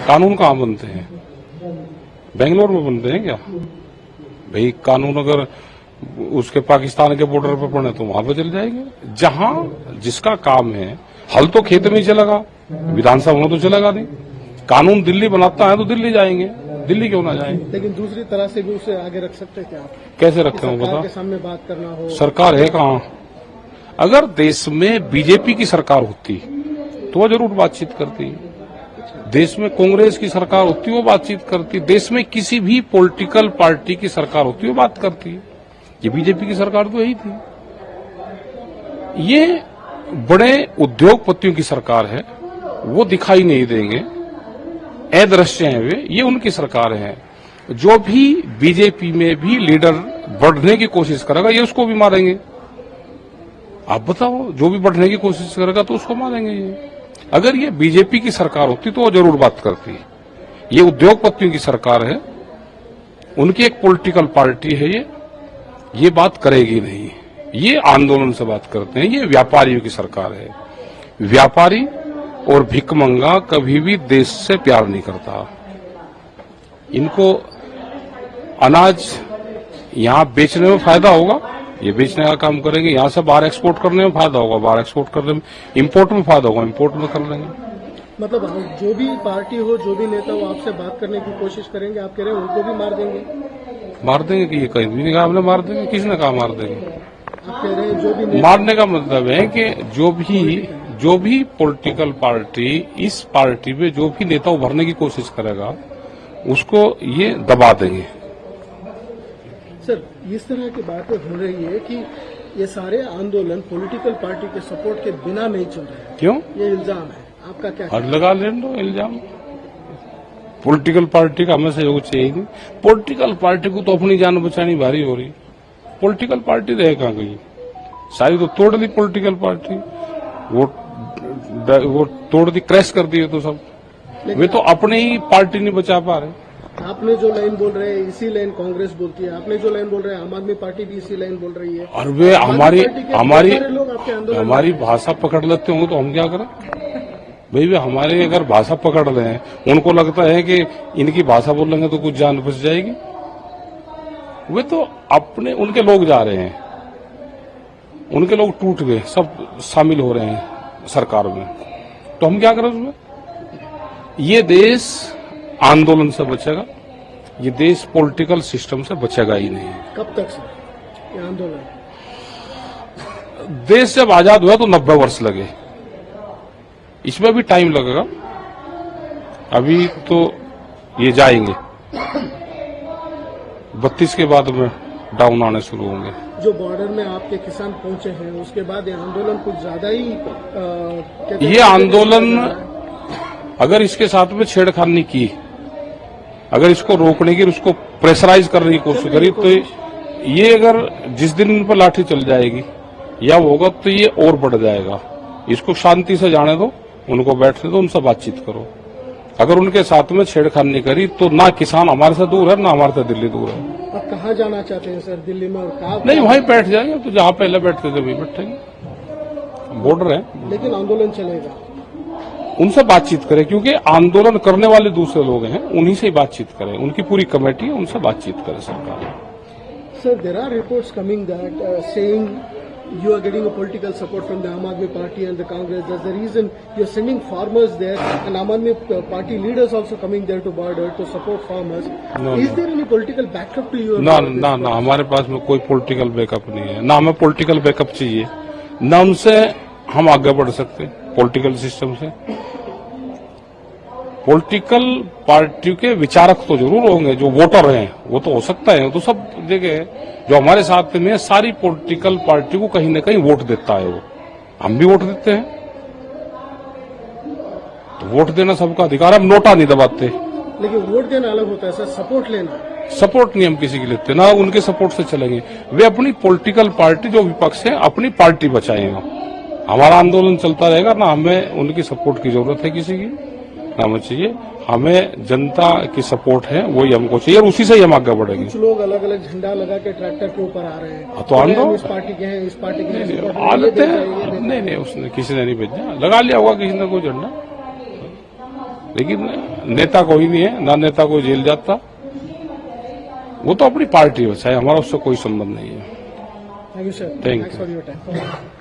कानून कहाँ बनते हैं? बेंगलोर में बनते हैं क्या? भाई कानून अगर उसके पाकिस्तान के बॉर्डर पर पड़े तो वहां पर चले जाएंगे। जहां जिसका काम है, हल तो खेत में ही चलेगा, विधानसभा में तो चलेगा नहीं। कानून दिल्ली बनाता है तो दिल्ली जाएंगे, दिल्ली क्यों ना जाएंगे? लेकिन दूसरी तरह से भी उसे आगे रख सकते हैं क्या आप? कैसे रखते हो सरकार बता? के सामने बात करना हो। सरकार है कहाँ? अगर देश में बीजेपी की सरकार होती तो वो जरूर बातचीत करती। देश में कांग्रेस की सरकार होती वो बातचीत करती। देश में किसी भी पॉलिटिकल पार्टी की सरकार होती वो बात करती। ये बीजेपी की सरकार तो यही थी। ये बड़े उद्योगपतियों की सरकार है, वो दिखाई नहीं देंगे, अदृश्य हैं वे, ये उनकी सरकार है। जो भी बीजेपी में भी लीडर बढ़ने की कोशिश करेगा ये उसको भी मारेंगे। आप बताओ, जो भी बढ़ने की कोशिश करेगा तो उसको मारेंगे ये। अगर ये बीजेपी की सरकार होती तो वो जरूर बात करती। ये उद्योगपतियों की सरकार है, उनकी एक पॉलिटिकल पार्टी है, ये बात करेगी नहीं। ये आंदोलन से बात करते हैं। ये व्यापारियों की सरकार है। व्यापारी और भिखमंगा कभी भी देश से प्यार नहीं करता। इनको अनाज यहां बेचने में फायदा होगा, ये बेचने का काम करेंगे। यहां से बाहर एक्सपोर्ट करने में फायदा होगा, बाहर एक्सपोर्ट करने में, इंपोर्ट में फायदा होगा, इंपोर्ट में कर लेंगे। मतलब जो भी पार्टी हो, जो भी नेता हो, आपसे बात करने की कोशिश करेंगे। आप कह रहे हैं उनको भी मार देंगे? मार देंगे कि ये कहीं भी नहीं कहा हमने मार देंगे। किसने कहा मार देंगे? आप कह रहे हैं जो भी मारने का मतलब है कि जो भी पॉलिटिकल पार्टी, इस पार्टी में जो भी नेता उभरने की कोशिश करेगा उसको ये दबा देंगे। सर, इस तरह की बातें हो रही है कि ये सारे आंदोलन पॉलिटिकल पार्टी के सपोर्ट के बिना नहीं चल रहे हैं। क्यों? ये इल्जाम है, आपका क्या? और लगा लेने दो इल्जाम। पॉलिटिकल पार्टी का हमें सहयोग चाहिए नहीं। पॉलिटिकल पार्टी को तो अपनी जान बचानी भारी हो रही। पॉलिटिकल पार्टी रहे कहाँ गई? सारी तो तोड़ दी पॉलिटिकल पार्टी, वो तोड़ दी, क्रैश कर दी तो सब। वे तो अपने ही पार्टी नहीं बचा पा रहे। आपने जो लाइन बोल रहे हैं इसी लाइन कांग्रेस बोलती है, आपने जो लाइन बोल रहे हैं आम आदमी पार्टी भी इसी लाइन बोल रही है। और वे हमारी लोग भाषा पकड़ लेते होंगे तो हम क्या करें? भाई वे हमारे अगर भाषा पकड़ लें, उनको लगता है कि इनकी भाषा बोलेंगे तो कुछ जान बच जाएगी। वे तो अपने, उनके लोग जा रहे हैं, उनके लोग टूट गए, सब शामिल हो रहे हैं सरकार में, तो हम क्या करें उसमें? ये देश आंदोलन से बचेगा, ये देश पॉलिटिकल सिस्टम से बचेगा ही नहीं। कब तक सर ये आंदोलन? देश जब आजाद हुआ तो 90 वर्ष लगे, इसमें भी टाइम लगेगा। अभी तो ये जाएंगे, 32 के बाद में डाउन आने शुरू होंगे। जो बॉर्डर में आपके किसान पहुंचे हैं उसके बाद ये आंदोलन कुछ ज्यादा ही ये आंदोलन अगर इसके साथ में छेड़खानी की, अगर इसको रोकने की, उसको प्रेशराइज करने की कोशिश करी, तो ये अगर जिस दिन इन पर लाठी चल जाएगी या होगा तो ये और बढ़ जाएगा। इसको शांति से जाने दो, उनको बैठने दो, उनसे बातचीत करो। अगर उनके साथ में छेड़खानी करी तो ना किसान हमारे से दूर है, ना हमारे से दिल्ली दूर है। आप कहाँ जाना चाहते हैं सर? दिल्ली में? और कहाँ? नहीं, वहीं बैठ जाएंगे, तो जहां पहले बैठते थे वहीं बैठेंगे। बॉर्डर है, लेकिन आंदोलन चलेगा। उनसे बातचीत करें, क्योंकि आंदोलन करने वाले दूसरे लोग हैं, उन्हीं से ही बातचीत करें। उनकी पूरी कमेटी है, उनसे बातचीत करें सरकार। Sir, there are reports coming that saying you are getting a political support from the Aam Aadmi Party and the Congress. That's the reason you're sending farmers there, and Aam Aadmi Party leaders also coming there to border to support farmers. Is there any political backup to your? ना, हमारे पास में कोई political backup नहीं है, ना हमें political backup चाहिए, ना उनसे हम आगे बढ़ सकते पॉलिटिकल सिस्टम से। पॉलिटिकल पार्टी के विचारक तो जरूर होंगे, जो वोटर हैं वो तो हो सकता है, वो तो सब जगह जो हमारे साथ में सारी पॉलिटिकल पार्टी को कहीं न कहीं वोट देता है। वो हम भी वोट देते हैं, तो वोट देना सबका अधिकार, हम नोटा नहीं दबाते। लेकिन वोट देना अलग होता है सर, सपोर्ट लेना। सपोर्ट नहीं हम किसी की लेते, ना उनके सपोर्ट से चलेंगे। वे अपनी पॉलिटिकल पार्टी जो विपक्ष है अपनी पार्टी बचाएगा, हमारा आंदोलन चलता रहेगा। ना हमें उनकी सपोर्ट की जरूरत है किसी की, ना हमें चाहिए। हमें जनता की सपोर्ट है, वही हमको चाहिए, और उसी से ही हम आगे बढ़ेंगे। कुछ लोग अलग अलग झंडा लगा के ट्रैक्टर के ऊपर आ रहे हैं, तो आंदोलन इस पार्टी के हैं, इस पार्टी के हैं, आ लेते हैं। नहीं, उसने किसी ने नहीं भेजा, लगा लिया होगा किसी ने कोई झंडा। लेकिन नेता कोई नहीं है, ना नेता कोई जेल जाता, वो तो अपनी पार्टी है, चाहे हमारा उससे कोई संबंध नहीं है। Thank you, sir. Thank Thanks you. for your time.